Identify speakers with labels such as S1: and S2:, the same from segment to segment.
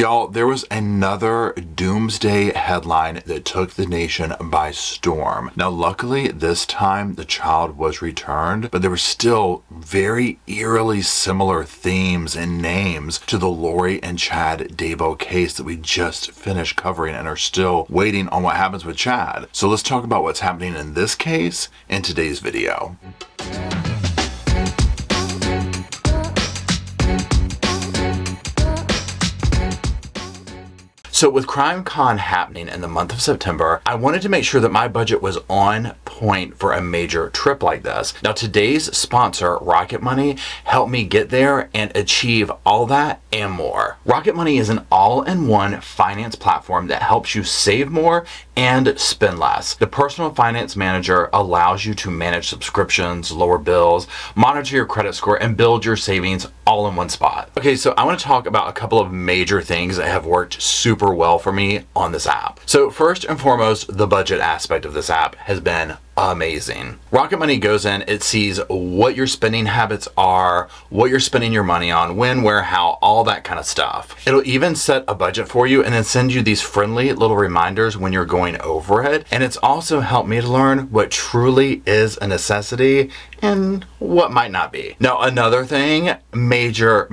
S1: Y'all, there was another Doomsday headline that took the nation by storm. Now, luckily, this time the child was returned, but there were still very eerily similar themes and names to the Lori and Chad Daybell case that we just finished covering and are still waiting on what happens with Chad. So let's talk about what's happening in this case in today's video. So with CrimeCon happening in the month of September, I wanted to make sure that my budget was on point for a major trip like this. Now today's sponsor, Rocket Money, helped me get there and achieve all that and more. Rocket Money is an all-in-one finance platform that helps you save more and spend less. The personal finance manager allows you to manage subscriptions, lower bills, monitor your credit score, and build your savings all in one spot. Okay, so I want to talk about a couple of major things that have worked super well for me on this app. So first and foremost, the budget aspect of this app has been amazing. Rocket Money goes in, it sees what your spending habits are, what you're spending your money on, when, where, how, all that kind of stuff. It'll even set a budget for you and then send you these friendly little reminders when you're going over it. And it's also helped me to learn what truly is a necessity and what might not be. Now, another thing, major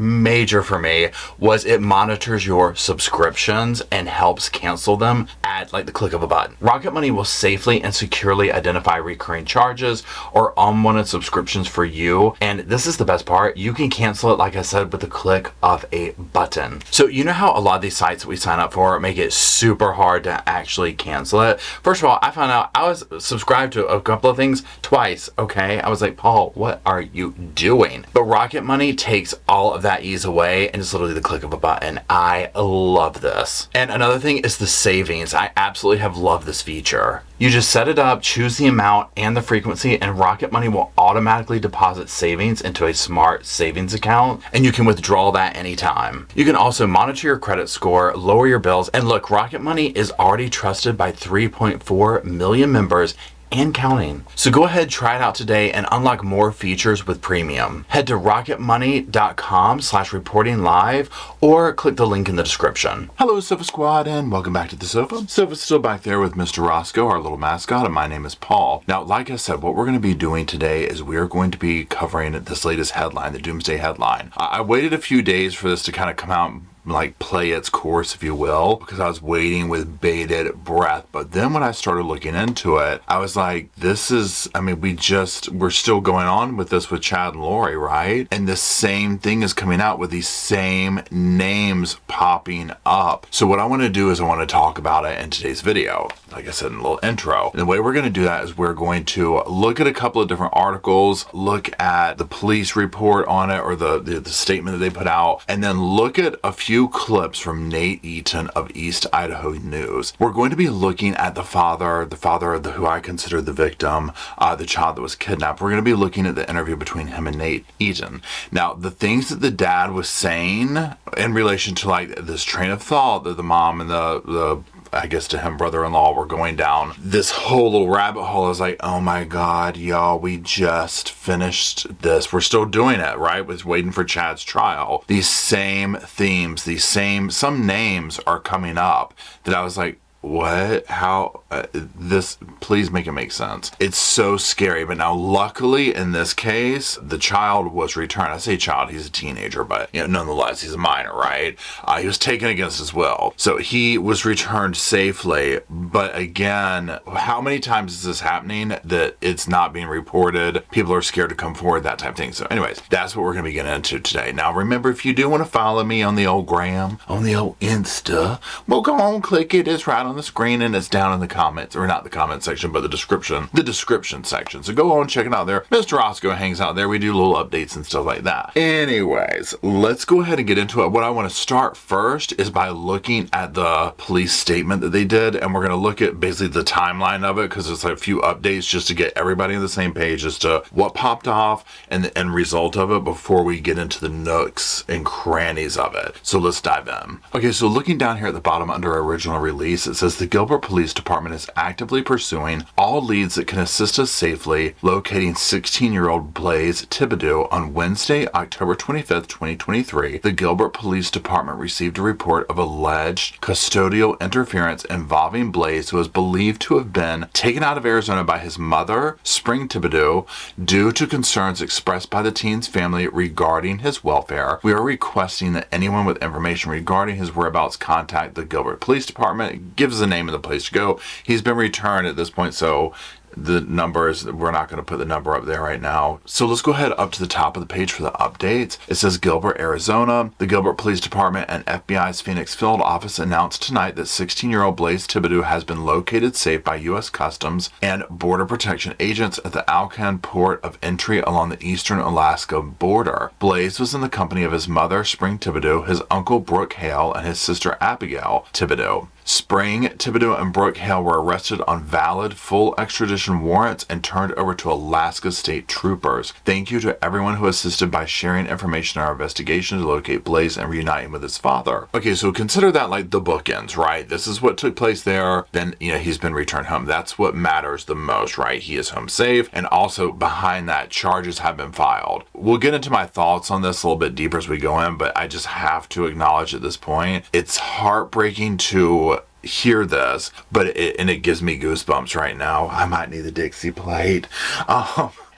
S1: for me, was it monitors your subscriptions and helps cancel them at like the click of a button. Rocket Money will safely and securely identify recurring charges or unwanted subscriptions for you. And this is the best part. You can cancel it, like I said, with the click of a button. So you know how a lot of these sites that we sign up for make it super hard to actually cancel it? First of all, I found out I was subscribed to a couple of things twice, okay? I was like, Paul, what are you doing? But Rocket Money takes all of that ease away and it's literally the click of a button. I love this. And another thing is the savings. I absolutely have loved this feature. You just set it up, choose the amount and the frequency, and Rocket Money will automatically deposit savings into a smart savings account, and you can withdraw that anytime. You can also monitor your credit score, lower your bills, and look, Rocket Money is already trusted by 3.4 million members and counting. So go ahead, try it out today and unlock more features with premium. Head to rocketmoney.com/reportinglive or click the link in the description. Hello, Sofa Squad, and welcome back to the sofa. Sofa's still back there with Mr. Roscoe, our little mascot, and my name is Paul. Now, like I said, what we're going to be doing today is we are going to be covering this latest headline, the Doomsday headline. I waited a few days for this to kind of come out, like play its course, if you will, because I was waiting with bated breath. But then when I started looking into it, I was like, this is, I mean, we're still going on with this with Chad and Lori, right? And the same thing is coming out with these same names popping up. So what I want to do is I want to talk about it in today's video. Like I said in a little intro. And the way we're going to do that is we're going to look at a couple of different articles, look at the police report on it or the statement that they put out, and then look at a few clips from Nate Eaton of East Idaho News. We're going to be looking at the father of who I consider the victim, the child that was kidnapped. We're going to be looking at the interview between him and Nate Eaton. Now, the things that the dad was saying in relation to like this train of thought that the mom and the I guess to him, brother-in-law, were going down this whole little rabbit hole. I was like, oh my God, y'all, we just finished this. We're still doing it, right? We're waiting for Chad's trial. These same themes, some names are coming up that I was like, what? How? This, please make it make sense. It's so scary. But now, luckily, in this case, the child was returned. I say child, he's a teenager, but nonetheless, he's a minor, right? He was taken against his will. So he was returned safely. But again, how many times is this happening that it's not being reported? People are scared to come forward, that type of thing. So anyways, that's what we're going to be getting into today. Now, remember, if you do want to follow me on the old gram, on the old Insta, well, go on, click it. It's right on the screen and it's down in the comments, or not the comment section, but the description section. So go on, check it out there. Mr. Roscoe hangs out there. We do little updates and stuff like that. Anyways, let's go ahead and get into it. What I want to start first is by looking at the police statement that they did, and we're going to look at basically the timeline of it, because it's like a few updates just to get everybody on the same page as to what popped off and the end result of it before we get into the nooks and crannies of it. So let's dive in. Okay, so looking down here at the bottom under original release, it says the Gilbert Police Department is actively pursuing all leads that can assist us safely locating 16-year-old Blaze Thibodeau. On Wednesday, October 25th, 2023, the Gilbert Police Department received a report of alleged custodial interference involving Blaze, who is believed to have been taken out of Arizona by his mother, Spring Thibodeau, due to concerns expressed by the teen's family regarding his welfare. We are requesting that anyone with information regarding his whereabouts contact the Gilbert Police Department. It gives the name of the place to go. He's been returned at this point, so the numbers, we're not going to put the number up there right now. So let's go ahead up to the top of the page for the updates. It says Gilbert, Arizona. The Gilbert Police Department and FBI's Phoenix Field Office announced tonight that 16-year-old Blaze Thibodeau has been located safe by U.S. Customs and Border Protection agents at the Alcan port of entry along the eastern Alaska border. Blaze was in the company of his mother, Spring Thibodeau, his uncle, Brooke Hale, and his sister, Abigail Thibodeau. Spring, Thibodeau, and Brooke Hale were arrested on valid full extradition warrants and turned over to Alaska State Troopers. Thank you to everyone who assisted by sharing information in our investigation to locate Blaze and reunite him with his father. Okay, so consider that like the bookends, right? This is what took place there. Then, he's been returned home. That's what matters the most, right? He is home safe. And also behind that, charges have been filed. We'll get into my thoughts on this a little bit deeper as we go in, but I just have to acknowledge at this point, it's heartbreaking to hear this, but it gives me goosebumps right now. I might need the Dixie plate.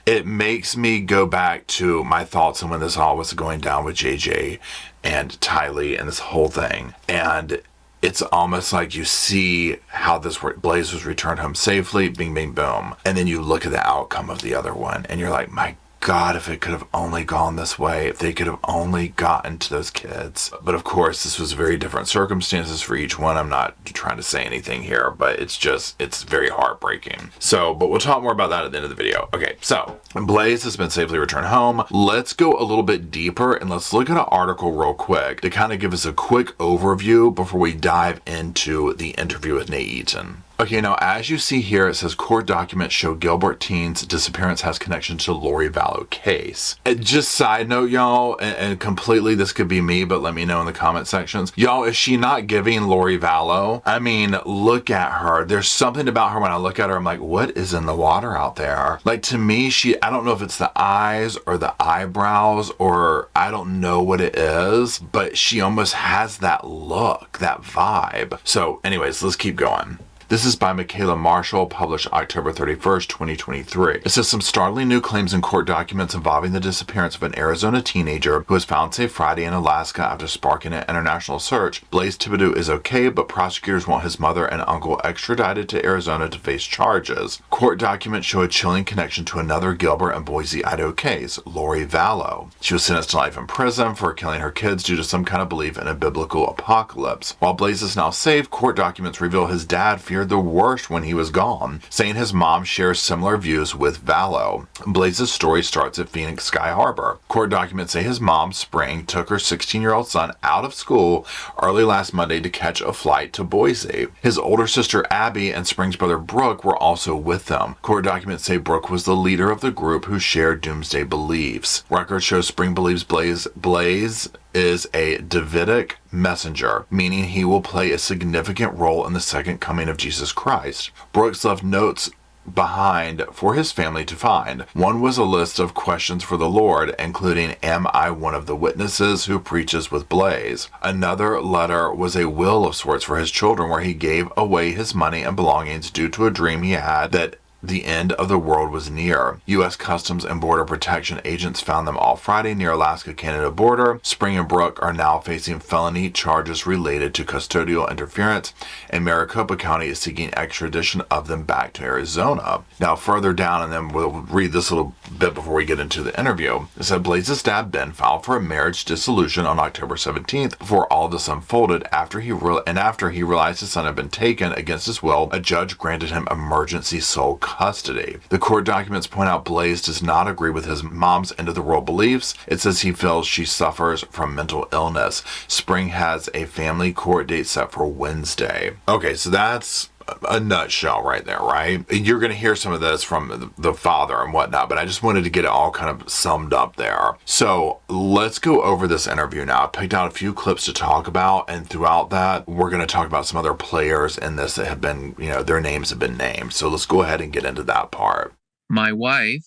S1: It makes me go back to my thoughts on when this all was going down with JJ and Tylee and this whole thing. And it's almost like you see how this Blaze was returned home safely, bing, bing, boom. And then you look at the outcome of the other one and you're like, my God, if it could have only gone this way, if they could have only gotten to those kids. But of course, this was very different circumstances for each one. I'm not trying to say anything here, but it's very heartbreaking. So, but we'll talk more about that at the end of the video. Okay, so Blaze has been safely returned home. Let's go a little bit deeper and let's look at an article real quick to kind of give us a quick overview before we dive into the interview with Nate Eaton. Okay, now as you see here, it says court documents show Gilbert teen's disappearance has connection to Lori Vallow case. And just side note, y'all, and completely this could be me, but let me know in the comment sections. Y'all, is she not giving Lori Vallow? I mean, look at her. There's something about her when I look at her, I'm like, what is in the water out there? Like to me, I don't know if it's the eyes or the eyebrows or I don't know what it is, but she almost has that look, that vibe. So anyways, let's keep going. This is by Michaela Marshall, published October 31st, 2023. It says some startling new claims in court documents involving the disappearance of an Arizona teenager who was found safe Friday in Alaska after sparking an international search. Blaze Thibodeau is okay, but prosecutors want his mother and uncle extradited to Arizona to face charges. Court documents show a chilling connection to another Gilbert and Boise, Idaho case, Lori Vallow. She was sentenced to life in prison for killing her kids due to some kind of belief in a biblical apocalypse. While Blaze is now safe, court documents reveal his dad feared the worst when he was gone, saying his mom shares similar views with Vallow. Blaze's story starts at Phoenix Sky Harbor. Court documents say his mom, Spring, took her 16-year-old son out of school early last Monday to catch a flight to Boise. His older sister Abby and Spring's brother Brooke were also with them. Court documents say Brooke was the leader of the group who shared Doomsday beliefs. Records show Spring believes Blaze is a Davidic messenger, meaning he will play a significant role in the second coming of Jesus Christ. Brooks left notes behind for his family to find. One was a list of questions for the Lord, including, am I one of the witnesses who preaches with Blaze? Another letter was a will of sorts for his children where he gave away his money and belongings due to a dream he had that the end of the world was near. U.S. Customs and Border Protection agents found them all Friday near Alaska-Canada border. Spring and Brooke are now facing felony charges related to custodial interference, and Maricopa County is seeking extradition of them back to Arizona. Now, further down, and then we'll read this a little bit before we get into the interview. It said Blaze's dad, Ben, filed for a marriage dissolution on October 17th before all this unfolded. After he realized his son had been taken against his will, a judge granted him emergency sole custody. The court documents point out Blaze does not agree with his mom's end-of-the-world beliefs. It says he feels she suffers from mental illness. Spring has a family court date set for Wednesday. Okay, so that's a nutshell right there, right? You're going to hear some of this from the father and whatnot, but I just wanted to get it all kind of summed up there. So let's go over this interview now. I picked out a few clips to talk about, and throughout that, we're going to talk about some other players in this that have been, their names have been named. So let's go ahead and get into that part.
S2: My wife,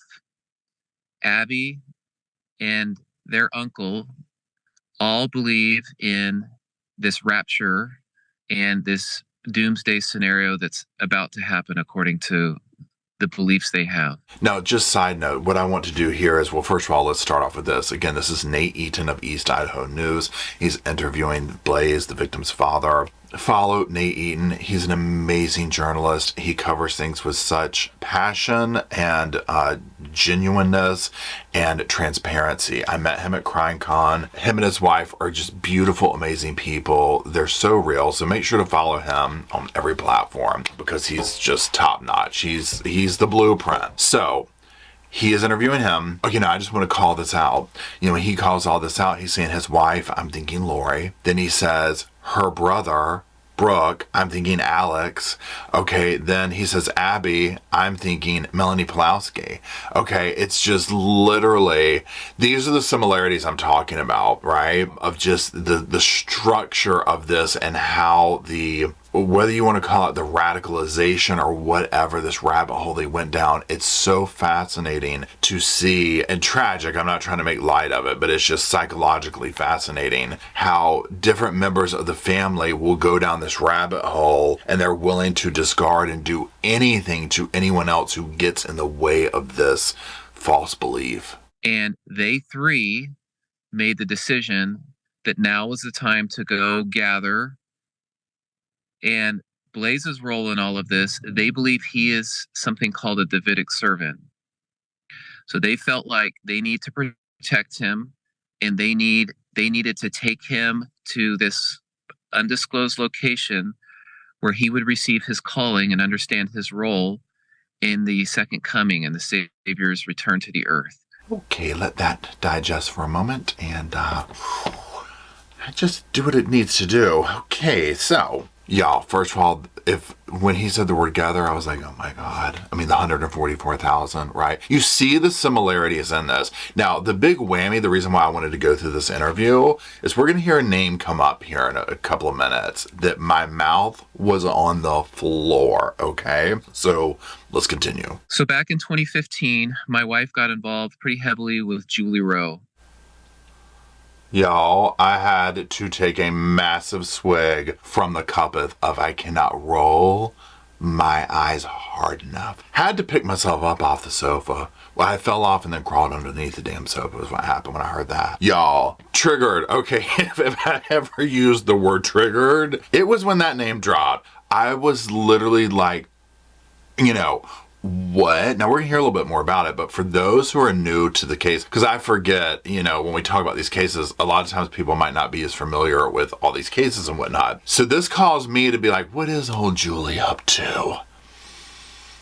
S2: Abby, and their uncle all believe in this rapture and this doomsday scenario that's about to happen according to the beliefs they have.
S1: Now, just side note, what I want to do here is, well, first of all, let's start off with this. Again, this is Nate Eaton of East Idaho News. He's interviewing Blaze, the victim's father. Follow Nate Eaton. He's an amazing journalist. He covers things with such passion and genuineness and transparency. I met him at CrimeCon. Him and his wife are just beautiful, amazing people. They're so real. So make sure to follow him on every platform because he's just top notch. He's the blueprint. So he is interviewing him. Okay, now I just want to call this out. When he calls all this out, he's saying his wife, I'm thinking Lori. Then he says her brother, Brooke, I'm thinking Alex. Okay, then he says Abby, I'm thinking Melanie Pulowski. Okay, it's just literally, these are the similarities I'm talking about, right? Of just the structure of this and how whether you want to call it the radicalization or whatever, this rabbit hole they went down, it's so fascinating to see, and tragic, I'm not trying to make light of it, but it's just psychologically fascinating how different members of the family will go down this rabbit hole and they're willing to discard and do anything to anyone else who gets in the way of this false belief.
S2: And they three made the decision that now was the time to go gather. And Blaze's role in all of this, they believe he is something called a Davidic servant. So they felt like they need to protect him, and they needed to take him to this undisclosed location where he would receive his calling and understand his role in the second coming and the Savior's return to the earth.
S1: Okay, let that digest for a moment and just do what it needs to do. Okay, so y'all, first of all, when he said the word gather, I was like, oh my God. I mean, the 144,000, right? You see the similarities in this. Now, the big whammy, the reason why I wanted to go through this interview is we're going to hear a name come up here in a couple of minutes that my mouth was on the floor, okay? So let's continue.
S2: So back in 2015, my wife got involved pretty heavily with Julie Rowe.
S1: Y'all, I had to take a massive swig from the cup of I cannot roll my eyes hard enough. Had to pick myself up off the sofa. Well, I fell off and then crawled underneath the damn sofa is what happened when I heard that. Y'all, triggered. Okay, if I ever used the word triggered, it was when that name dropped. I was literally like, what? Now we're gonna hear a little bit more about it, but for those who are new to the case, because I forget, when we talk about these cases, a lot of times people might not be as familiar with all these cases and whatnot. So this caused me to be like, what is old Julie up to?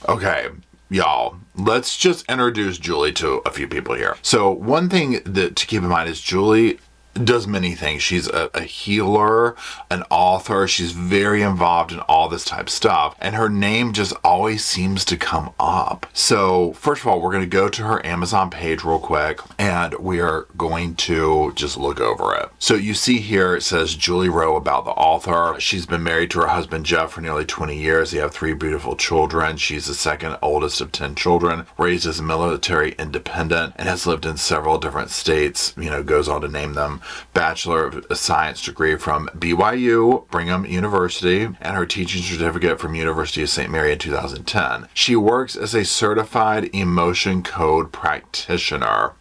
S1: Okay, y'all, let's just introduce Julie to a few people here. So one thing that to keep in mind is Julie does many things. She's a healer, an author. She's very involved in all this type of stuff. And her name just always seems to come up. So first of all, we're going to go to her Amazon page real quick and we are going to just look over it. So you see here, it says Julie Rowe about the author. She's been married to her husband, Jeff, for nearly 20 years. They have 3 beautiful children. She's the second oldest of 10 children, raised as a military independent and has lived in several different states, goes on to name them. Bachelor of Science degree from BYU, Brigham University, and her teaching certificate from University of St. Mary in 2010. She works as a certified emotion code practitioner.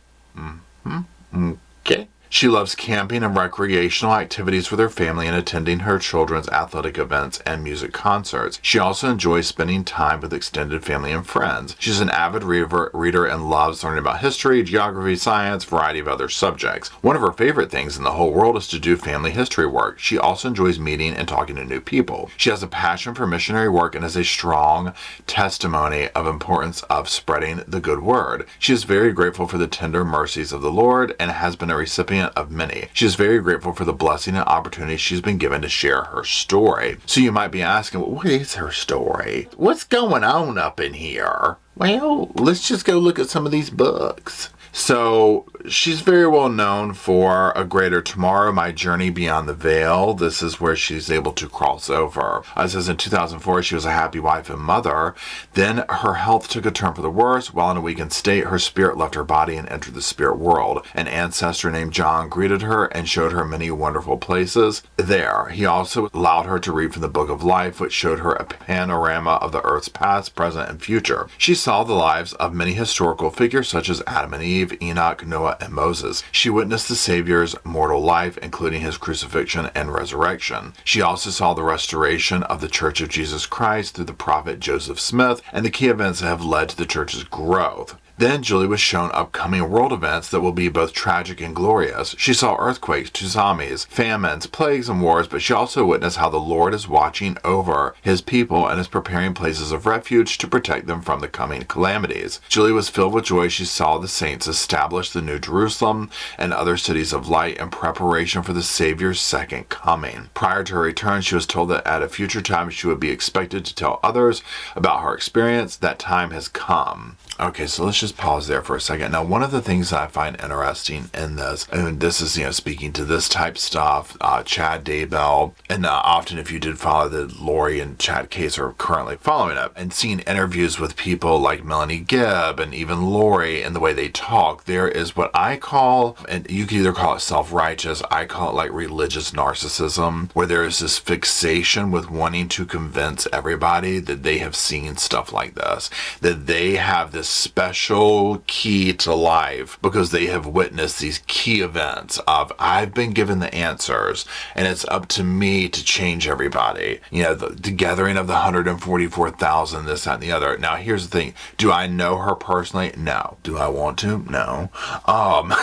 S1: Okay. She loves camping and recreational activities with her family and attending her children's athletic events and music concerts. She also enjoys spending time with extended family and friends. She's an avid reader and loves learning about history, geography, science, variety of other subjects. One of her favorite things in the whole world is to do family history work. She also enjoys meeting and talking to new people. She has a passion for missionary work and is a strong testimony of importance of spreading the good word. She is very grateful for the tender mercies of the Lord and has been a recipient recipient of many. She is very grateful for the blessing and opportunity she's been given to share her story. So you might be asking, well, what is her story? What's going on up in here? Well, let's just go look at some of these books. So she's very well known for A Greater Tomorrow, My Journey Beyond the Veil. This is where she's able to cross over. It says in 2004, she was a happy wife and mother. Then her health took a turn for the worse. While in a weakened state, her spirit left her body and entered the spirit world. An ancestor named John greeted her and showed her many wonderful places there. He also allowed her to read from the Book of Life, which showed her a panorama of the earth's past, present, and future. She saw the lives of many historical figures such as Adam and Eve, Enoch, Noah, and Moses. She witnessed the Savior's mortal life, including his crucifixion and resurrection. She also saw the restoration of the Church of Jesus Christ through the prophet Joseph Smith and the key events that have led to the church's growth. Then Julie was shown upcoming world events that will be both tragic and glorious. She saw earthquakes, tsunamis, famines, plagues, and wars, but she also witnessed how the Lord is watching over his people and is preparing places of refuge to protect them from the coming calamities. Julie was filled with joy. She saw the saints establish the New Jerusalem and other cities of light in preparation for the Savior's second coming. Prior to her return, she was told that at a future time she would be expected to tell others about her experience. That time has come. Okay, so let's just pause there for a second. Now, one of the things that I find interesting in this, and this is, speaking to this type stuff, Chad Daybell, and often if you did follow the Lori and Chad case or currently following it, and seeing interviews with people like Melanie Gibb and even Lori and the way they talk, there is what I call, and you can either call it self-righteous, I call it like religious narcissism, where there is this fixation with wanting to convince everybody that they have seen stuff like this, that they have this special key to life because they have witnessed these key events of I've been given the answers and it's up to me to change everybody. The gathering of the 144,000, this, that, and the other. Now, here's the thing. Do I know her personally? No. Do I want to? No.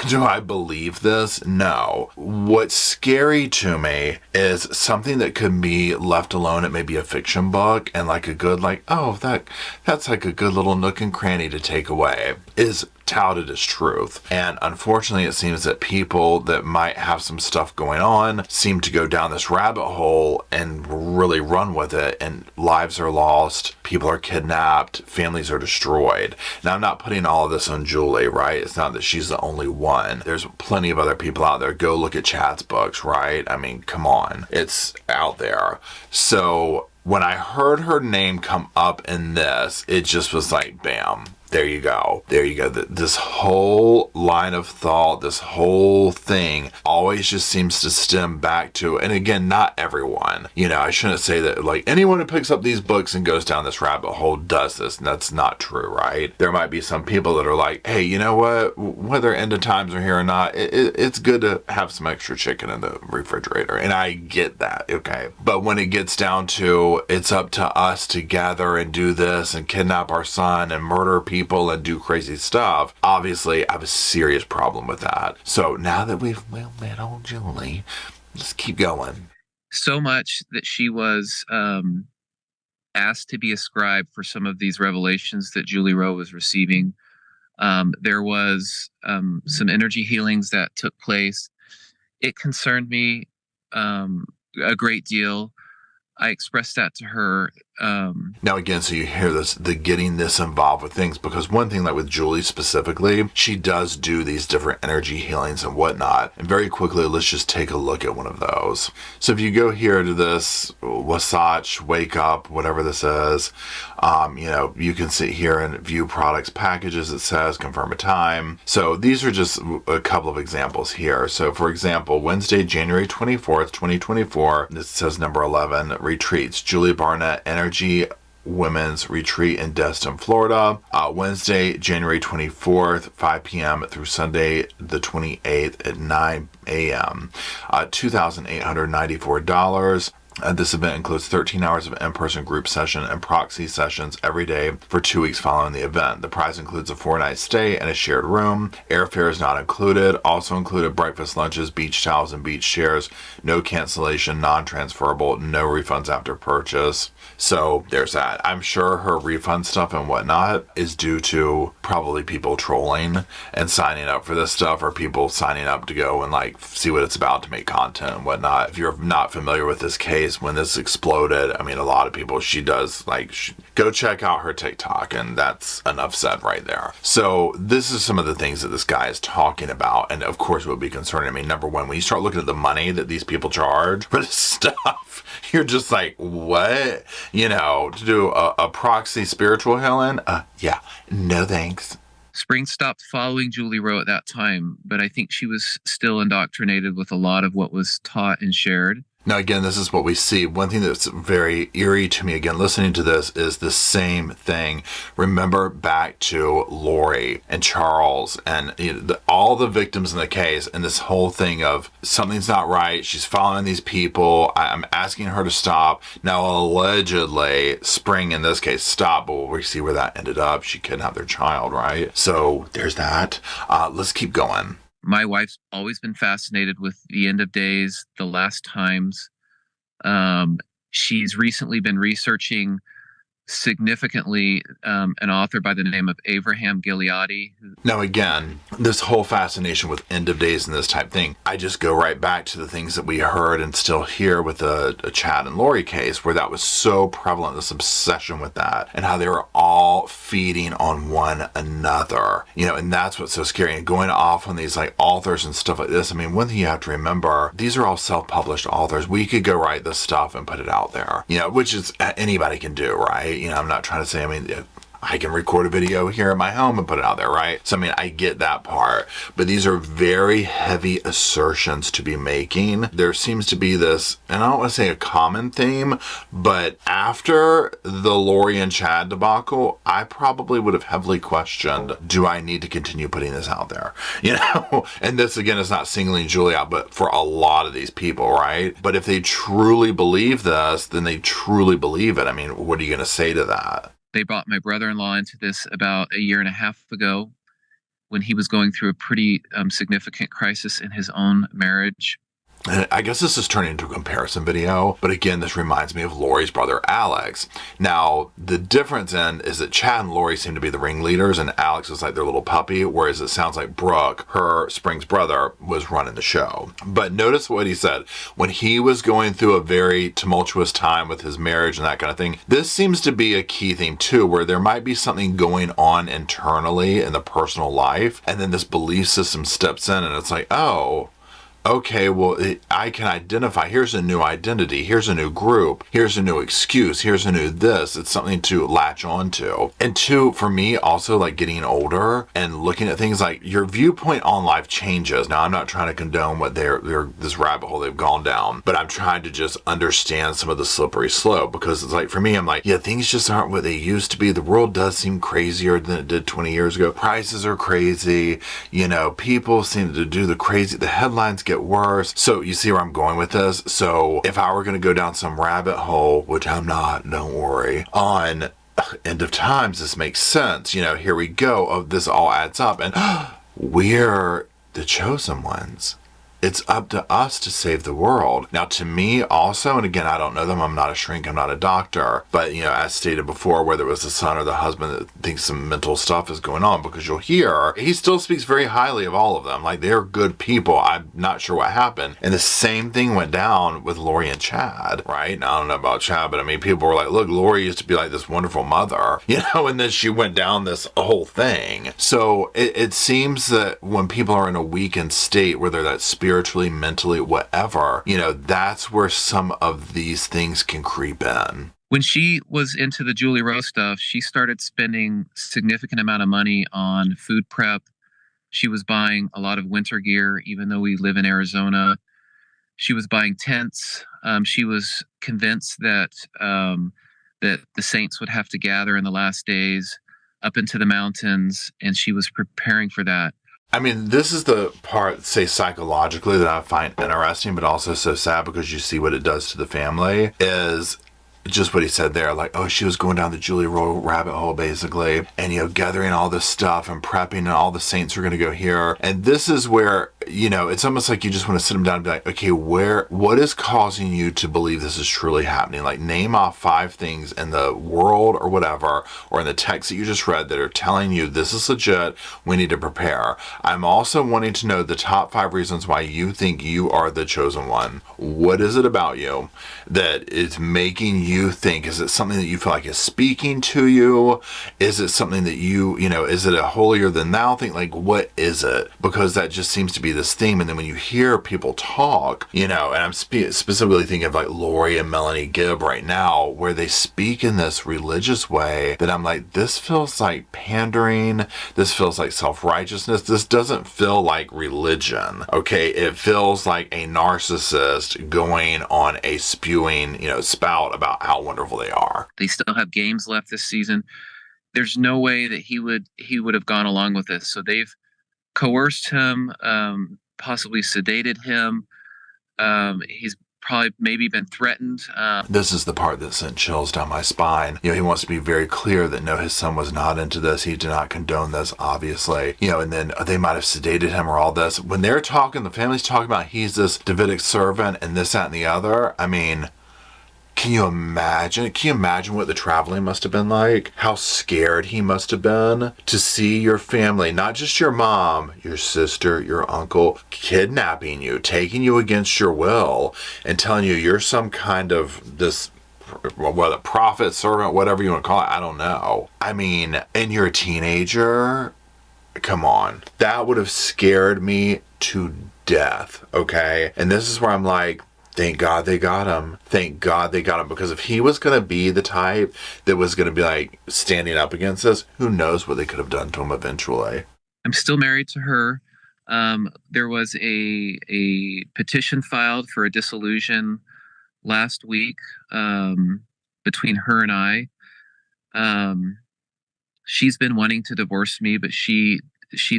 S1: Do I believe this? No. What's scary to me is something that could be left alone. It may be a fiction book and like a good, that's like a good little nook and cranny to take away, is touted as truth. And unfortunately, it seems that people that might have some stuff going on seem to go down this rabbit hole and really run with it, and lives are lost, people are kidnapped, families are destroyed. Now, I'm not putting all of this on Julie, right? It's not that she's the only one. There's plenty of other people out there. Go look at Chad's books, right? I mean, come on. It's out there. So when I heard her name come up in this, it just was like, bam. There you go. There you go. This whole line of thought, this whole thing always just seems to stem back to, and again, not everyone. I shouldn't say that like anyone who picks up these books and goes down this rabbit hole does this. And that's not true, right? There might be some people that are like, hey, you know what? Whether end of times are here or not, it's good to have some extra chicken in the refrigerator. And I get that, okay? But when it gets down to it's up to us to gather and do this and kidnap our son and murder people and do crazy stuff, obviously I have a serious problem with that. So now that we've met on Julie, let's keep going.
S2: So much that she was asked to be a scribe for some of these revelations that Julie Rowe was receiving. There was some energy healings that took place. It concerned me a great deal. I expressed that to her.
S1: Now, again, so you hear this, the getting this involved with things, because one thing, like with Julie specifically, she does do these different energy healings and whatnot. And very quickly, let's just take a look at one of those. So if you go here to this Wasatch, Wake Up, whatever this is, you can sit here and view products, packages, it says, confirm a time. So these are just a couple of examples here. So for example, Wednesday, January 24th, 2024, this says number 11, retreats, Julie Barnett Energy Women's Retreat in Destin, Florida. Wednesday, January 24th, 5 p.m. through Sunday, the 28th at 9 a.m. $2,894. This event includes 13 hours of in-person group session and proxy sessions every day for 2 weeks following the event. The prize includes a 4-night stay and a shared room. Airfare is not included. Also included breakfast, lunches, beach towels, and beach chairs. No cancellation, non-transferable, no refunds after purchase. So there's that. I'm sure her refund stuff and whatnot is due to probably people trolling and signing up for this stuff, or people signing up to go and like see what it's about to make content and whatnot. If you're not familiar with this case, when this exploded, I mean, a lot of people, go check out her TikTok, and that's enough said right there. So this is some of the things that this guy is talking about, and of course it would be concerning. I mean, number one, when you start looking at the money that these people charge for this stuff, you're just like, what? To do a proxy spiritual healing? Yeah, no thanks.
S2: Spring stopped following Julie Rowe at that time, but I think she was still indoctrinated with a lot of what was taught and shared.
S1: Now, again, this is what we see. One thing that's very eerie to me, again, listening to this, is the same thing. Remember back to Lori and Charles and all the victims in the case, and this whole thing of something's not right. She's following these people. I'm asking her to stop. Now, allegedly, Spring, in this case, stopped, but we see where that ended up. She kidnapped their child, right? So there's that. Let's keep going.
S2: My wife's always been fascinated with the end of days, the last times. She's recently been researching significantly an author by the name of Abraham Gileadi.
S1: Now, again, this whole fascination with end of days and this type thing, I just go right back to the things that we heard and still hear with the Chad and Lori case, where that was so prevalent, this obsession with that, and how they were all feeding on one another, and that's what's so scary. And going off on these like authors and stuff like this, I mean, one thing you have to remember, these are all self-published authors. We could go write this stuff and put it out there, which is anybody can do, right? I'm not trying to say, I can record a video here at my home and put it out there, right? So, I get that part. But these are very heavy assertions to be making. There seems to be this, and I don't want to say a common theme, but after the Lori and Chad debacle, I probably would have heavily questioned, do I need to continue putting this out there? And this, again, is not singling Julie out, but for a lot of these people, right? But if they truly believe this, then they truly believe it. What are you going to say to that?
S2: They brought my brother-in-law into this about a year and a half ago when he was going through a pretty significant crisis in his own marriage.
S1: I guess this is turning into a comparison video, but again, this reminds me of Lori's brother, Alex. Now, the difference is that Chad and Lori seem to be the ringleaders, and Alex is like their little puppy, whereas it sounds like Brooke, her Spring's brother, was running the show. But notice what he said. When he was going through a very tumultuous time with his marriage and that kind of thing, this seems to be a key theme too, where there might be something going on internally in the personal life, and then this belief system steps in, and it's like, oh, okay, well, I can identify, here's a new identity, here's a new group, here's a new excuse, here's a new this. It's something to latch on to. And two, for me, also, like getting older and looking at things, like your viewpoint on life changes. Now, I'm not trying to condone what they're this rabbit hole they've gone down, but I'm trying to just understand some of the slippery slope, because it's like, for me, I'm like, yeah, things just aren't what they used to be. The world does seem crazier than it did 20 years ago. Prices are crazy. People seem to do the crazy, the headlines get worse. So you see where I'm going with this? So if I were going to go down some rabbit hole, which I'm not, don't worry, on end of times, this makes sense. Here we go. Oh, this all adds up. And we're the chosen ones. It's up to us to save the world. Now, to me also, and again, I don't know them, I'm not a shrink, I'm not a doctor, but, as stated before, whether it was the son or the husband that thinks some mental stuff is going on, because you'll hear, he still speaks very highly of all of them. Like, they're good people. I'm not sure what happened. And the same thing went down with Lori and Chad, right? Now, I don't know about Chad, but people were like, look, Lori used to be like this wonderful mother, and then she went down this whole thing. So it seems that when people are in a weakened state, whether that's spiritually, mentally, whatever, that's where some of these things can creep in.
S2: When she was into the Julie Rowe stuff, she started spending significant amount of money on food prep. She was buying a lot of winter gear, even though we live in Arizona. She was buying tents. She was convinced that that the saints would have to gather in the last days up into the mountains, and she was preparing for that.
S1: I mean, this is the part, say, psychologically that I find interesting, but also so sad because you see what it does to the family, is just what he said there, like, oh, she was going down the Julie Rowe rabbit hole, basically, and, gathering all this stuff and prepping, and all the saints are going to go here. And this is where, it's almost like you just want to sit them down and be like, okay, what is causing you to believe this is truly happening? Like, name off 5 things in the world or whatever, or in the text that you just read that are telling you this is legit, we need to prepare. I'm also wanting to know the top 5 reasons why you think you are the chosen one. What is it about you that is making you think? Is it something that you feel like is speaking to you? Is it something that is it a holier than thou thing? Like, what is it? Because that just seems to be this theme. And then when you hear people talk, and I'm specifically thinking of like Lori and Melanie Gibb right now, where they speak in this religious way that I'm like, this feels like pandering. This feels like self-righteousness. This doesn't feel like religion. Okay. It feels like a narcissist going on a spewing, spout about how wonderful they are.
S2: They still have games left this season. There's no way that he would have gone along with this. So they've coerced him, possibly sedated him. He's probably maybe been threatened.
S1: This is the part that sent chills down my spine. He wants to be very clear that no, his son was not into this. He did not condone this, obviously. And then they might have sedated him or all this. When they're talking, the family's talking about he's this Davidic servant and this, that, and the other. I mean, can you imagine? Can you imagine what the traveling must have been like? How scared he must have been to see your family, not just your mom, your sister, your uncle, kidnapping you, taking you against your will, and telling you you're some kind of this, whether prophet, servant, whatever you want to call it, I don't know. I mean, and you're a teenager? Come on. That would have scared me to death, okay? And this is where I'm like, thank God they got him. Thank God they got him. Because if he was going to be the type that was going to be like standing up against us, who knows what they could have done to him eventually.
S2: I'm still married to her. There was a petition filed for a dissolution last week between her and I. She's been wanting to divorce me, but she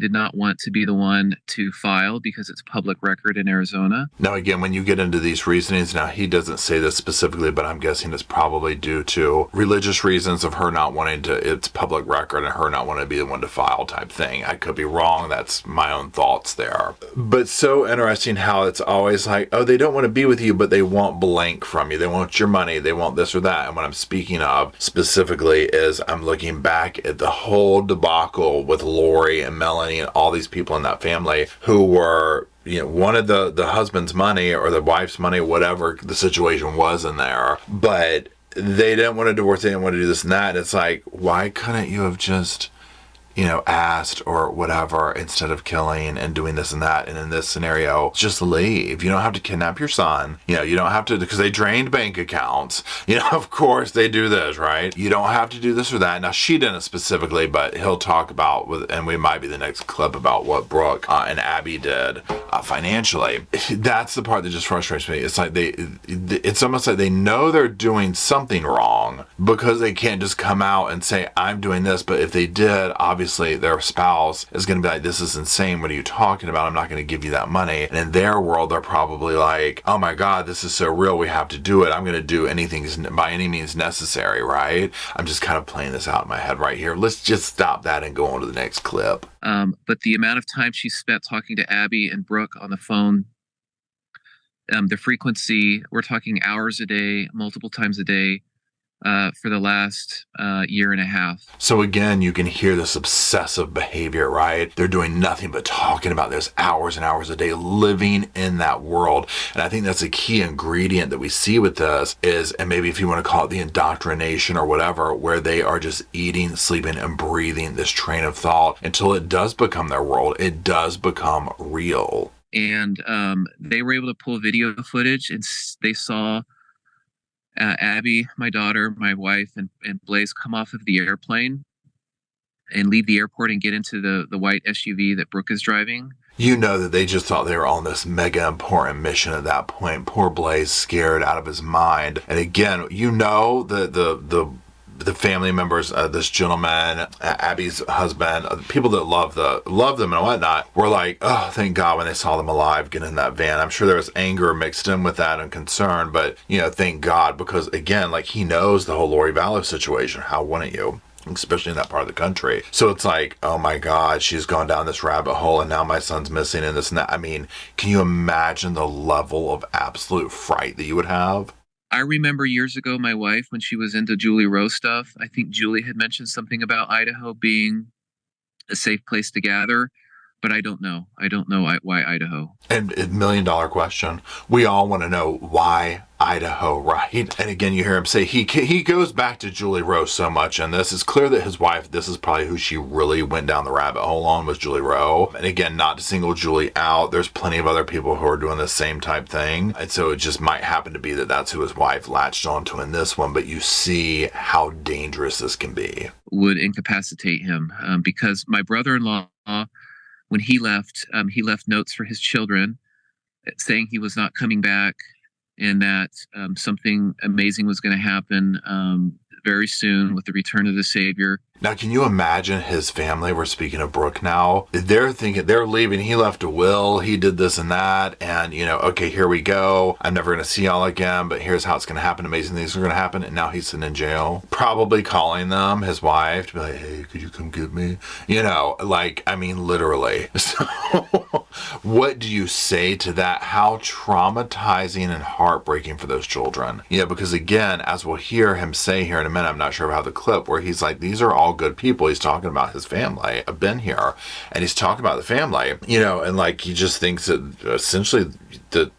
S2: did not want to be the one to file because it's public record in Arizona.
S1: Now, again, when you get into these reasonings, now he doesn't say this specifically, but I'm guessing it's probably due to religious reasons of her not wanting to, it's public record and her not wanting to be the one to file type thing. I could be wrong. That's my own thoughts there. But so interesting how it's always like, oh, they don't want to be with you, but they want blank from you. They want your money. They want this or that. And what I'm speaking of specifically is I'm looking back at the whole debacle with Lori and Melanie and all these people in that family who were, wanted the husband's money or the wife's money, whatever the situation was in there, but they didn't want to divorce, they didn't want to do this and that. And it's like, why couldn't you have just, asked or whatever instead of killing and doing this and that? And in this scenario, just leave. You don't have to kidnap your son. You don't have to, because they drained bank accounts. Of course they do this, right? You don't have to do this or that. Now, she didn't specifically, but he'll talk about, and we might be the next clip about what Brooke and Abby did financially. That's the part that just frustrates me. It's like it's almost like they know they're doing something wrong because they can't just come out and say, I'm doing this. But if they did, obviously their spouse is going to be like, this is insane. What are you talking about? I'm not going to give you that money. And in their world, they're probably like, oh my God, this is so real. We have to do it. I'm going to do anything by any means necessary, right? I'm just kind of playing this out in my head right here. Let's just stop that and go on to the next clip.
S2: But the amount of time she spent talking to Abby and Brooke on the phone, the frequency, we're talking hours a day, multiple times a day, for the last year and a half.
S1: So again, you can hear this obsessive behavior, right? They're doing nothing but talking about this hours and hours a day, living in that world. And I think that's a key ingredient that we see with this is, and maybe if you want to call it the indoctrination or whatever, where they are just eating, sleeping, and breathing this train of thought until it does become their world. It does become real.
S2: And they were able to pull video footage, and they saw Abby, my daughter, my wife, and Blaze come off of the airplane and leave the airport and get into the white SUV that Brooke is driving.
S1: That they just thought they were on this mega important mission at that point. Poor Blaze, scared out of his mind. And again, the the family members, this gentleman, Abby's husband, people that love them and whatnot, were like, oh, thank God when they saw them alive get in that van. I'm sure there was anger mixed in with that and concern, but thank God, because again, like, he knows the whole Lori Vallow situation. How wouldn't you? Especially in that part of the country. So it's like, oh my God, she's gone down this rabbit hole and now my son's missing and this and that. I mean, can you imagine the level of absolute fright that you would have?
S2: I remember years ago, my wife, when she was into Julie Rowe stuff, I think Julie had mentioned something about Idaho being a safe place to gather, but I don't know. I don't know why Idaho.
S1: And $1 million question. We all want to know why Idaho, right? And again, you hear him say he goes back to Julie Rowe so much, and this is clear that his wife, this is probably who she really went down the rabbit hole on, was Julie Rowe. And again, not to single Julie out, there's plenty of other people who are doing the same type thing, and so it just might happen to be that that's who his wife latched onto in this one. But you see how dangerous this can be.
S2: Would incapacitate him because my brother-in-law, when he left notes for his children saying he was not coming back and that something amazing was going to happen very soon with the return of the Savior.
S1: Now, can you imagine his family? We're speaking of Brooke now. They're thinking, they're leaving. He left a will. He did this and that. And, okay, here we go. I'm never going to see y'all again, but here's how it's going to happen. Amazing things are going to happen. And now he's sitting in jail. Probably calling them, his wife, to be like, hey, could you come get me? Literally. So what do you say to that? How traumatizing and heartbreaking for those children. Because again, as we'll hear him say here in a minute, I'm not sure about the clip, where he's like, these are all good people. He's talking about his family. I've been here, and he's talking about the family, and like he just thinks that essentially that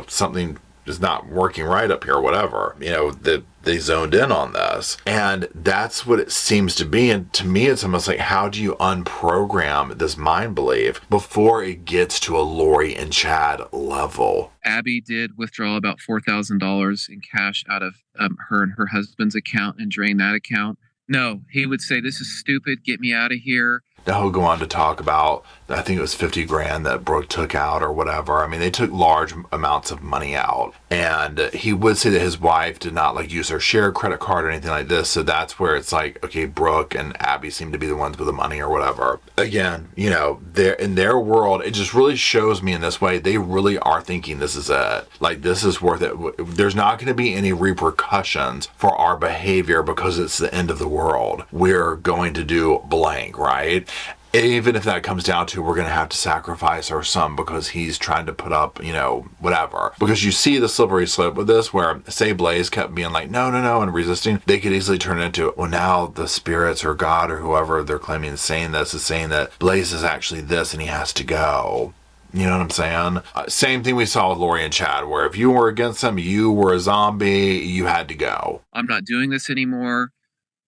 S1: something is not working right up here, whatever, that they zoned in on this. And that's what it seems to be. And to me, it's almost like, how do you unprogram this mind belief before it gets to a Lori and Chad level?
S2: Abby did withdraw about $4,000 in cash out of her and her husband's account and drain that account. No, he would say, this is stupid. Get me out of here.
S1: Now he'll go on to talk about, I think it was $50,000 that Brooke took out or whatever. I mean, they took large amounts of money out. And he would say that his wife did not use her shared credit card or anything like this. So that's where it's like, okay, Brooke and Abby seem to be the ones with the money or whatever. Again, they're in their world. It just really shows me in this way, they really are thinking this is it. Like, this is worth it. There's not going to be any repercussions for our behavior because it's the end of the world. We're going to do blank, right? Even if that comes down to we're going to have to sacrifice our son because he's trying to put up, whatever. Because you see the slippery slope with this where, say, Blaze kept being like, no, and resisting. They could easily turn it into, well, now the spirits or God or whoever they're claiming is saying this is saying that Blaze is actually this and he has to go. You know what I'm saying? Same thing we saw with Lori and Chad, where if you were against them, you were a zombie, you had to go.
S2: I'm not doing this anymore.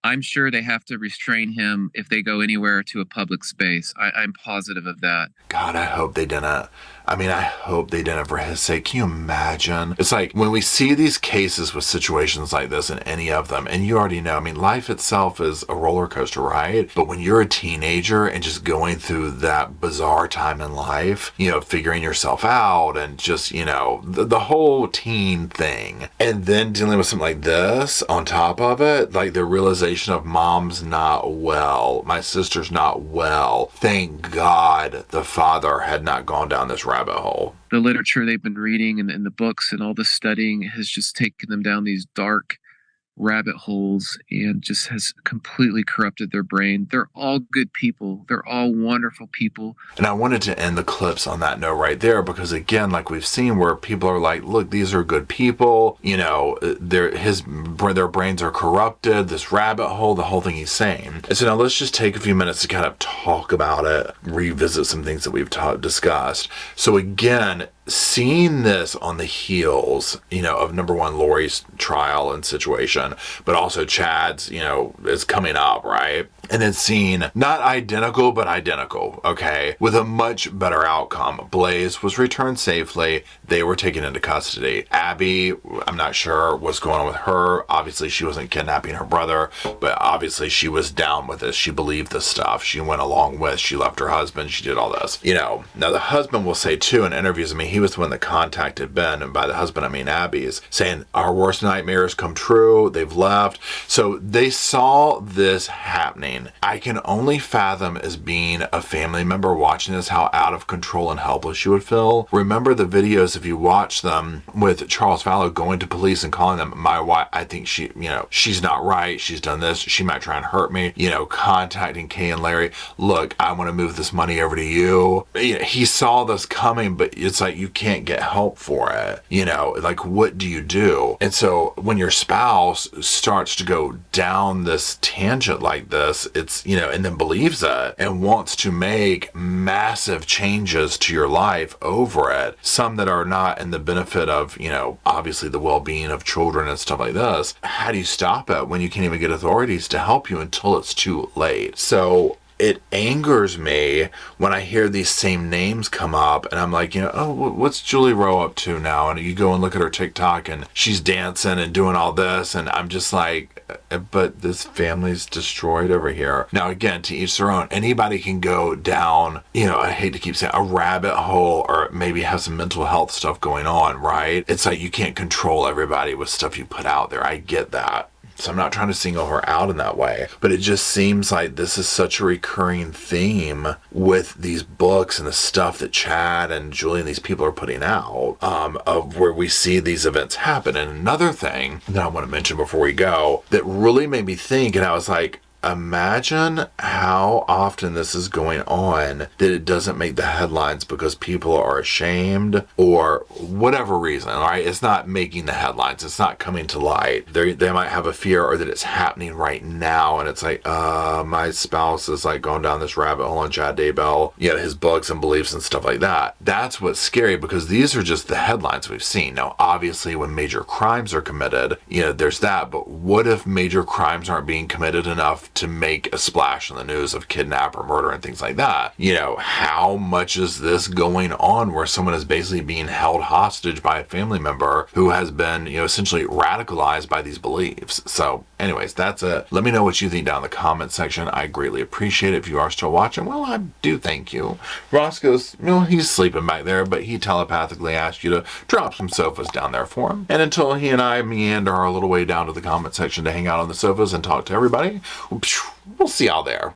S2: I'm sure they have to restrain him if they go anywhere to a public space. I'm positive of that.
S1: God, I hope they didn't. I hope they didn't for his sake. Can you imagine? It's like when we see these cases with situations like this in any of them, and you already know, life itself is a roller coaster, right? But when you're a teenager and just going through that bizarre time in life, figuring yourself out and just, the whole teen thing, and then dealing with something like this on top of it, like the realization of mom's not well, my sister's not well. Thank God the father had not gone down this rabbit hole.
S2: The literature they've been reading and the books and all the studying has just taken them down these dark rabbit holes and just has completely corrupted their brain. They're all good people. They're all wonderful people.
S1: And I wanted to end the clips on that note right there because, again, like we've seen where people are like, look, these are good people. Their brains are corrupted, this rabbit hole, the whole thing he's saying. And so now let's just take a few minutes to kind of talk about it, revisit some things that we've discussed. So again, seeing this on the heels, of number one, Lori's trial and situation, but also Chad's, is coming up, right? and then seen not identical, but identical, okay, with a much better outcome. Blaze was returned safely. They were taken into custody. Abby, I'm not sure what's going on with her. Obviously, she wasn't kidnapping her brother, but obviously she was down with this. She believed this stuff. She went along with, she left her husband. She did all this. Now the husband will say too in interviews, he was the one that contacted Ben, and by the husband, I mean Abby's, saying our worst nightmares come true. They've left. So they saw this happening. I can only fathom as being a family member watching this how out of control and helpless you would feel. Remember the videos, if you watch them, with Charles Fallow going to police and calling them, my wife, I think she, she's not right. She's done this. She might try and hurt me. Contacting Kay and Larry. Look, I want to move this money over to you. He saw this coming, but it's like you can't get help for it. Like what do you do? And so when your spouse starts to go down this tangent like this, it's, and then believes it and wants to make massive changes to your life over it, some that are not in the benefit of, obviously the well-being of children and stuff like this. How do you stop it when you can't even get authorities to help you until it's too late? So it angers me when I hear these same names come up and I'm like, what's Julie Rowe up to now? And you go and look at her TikTok and she's dancing and doing all this. And I'm just like, but this family's destroyed over here. Now, again, to each their own. Anybody can go down, I hate to keep saying a rabbit hole or maybe have some mental health stuff going on, right? It's like you can't control everybody with stuff you put out there. I get that. So I'm not trying to single her out in that way, but it just seems like this is such a recurring theme with these books and the stuff that Chad and Julie and these people are putting out, of where we see these events happen. And another thing that I want to mention before we go that really made me think, and I was like, imagine how often this is going on that it doesn't make the headlines because people are ashamed or whatever reason, right? It's not making the headlines. It's not coming to light. They might have a fear or that it's happening right now. And it's like, my spouse is like going down this rabbit hole on Chad Daybell, his books and beliefs and stuff like that. That's what's scary because these are just the headlines we've seen. Now, obviously when major crimes are committed, there's that, but what if major crimes aren't being committed enough to make a splash in the news of kidnap or murder and things like that? How much is this going on where someone is basically being held hostage by a family member who has been, essentially radicalized by these beliefs? So anyways, that's it. Let me know what you think down in the comment section. I greatly appreciate it. If you are still watching, well, I do thank you. Roscoe's, he's sleeping back there, but he telepathically asked you to drop some sofas down there for him. And until he and I meander our little way down to the comment section to hang out on the sofas and talk to everybody, we'll see y'all there.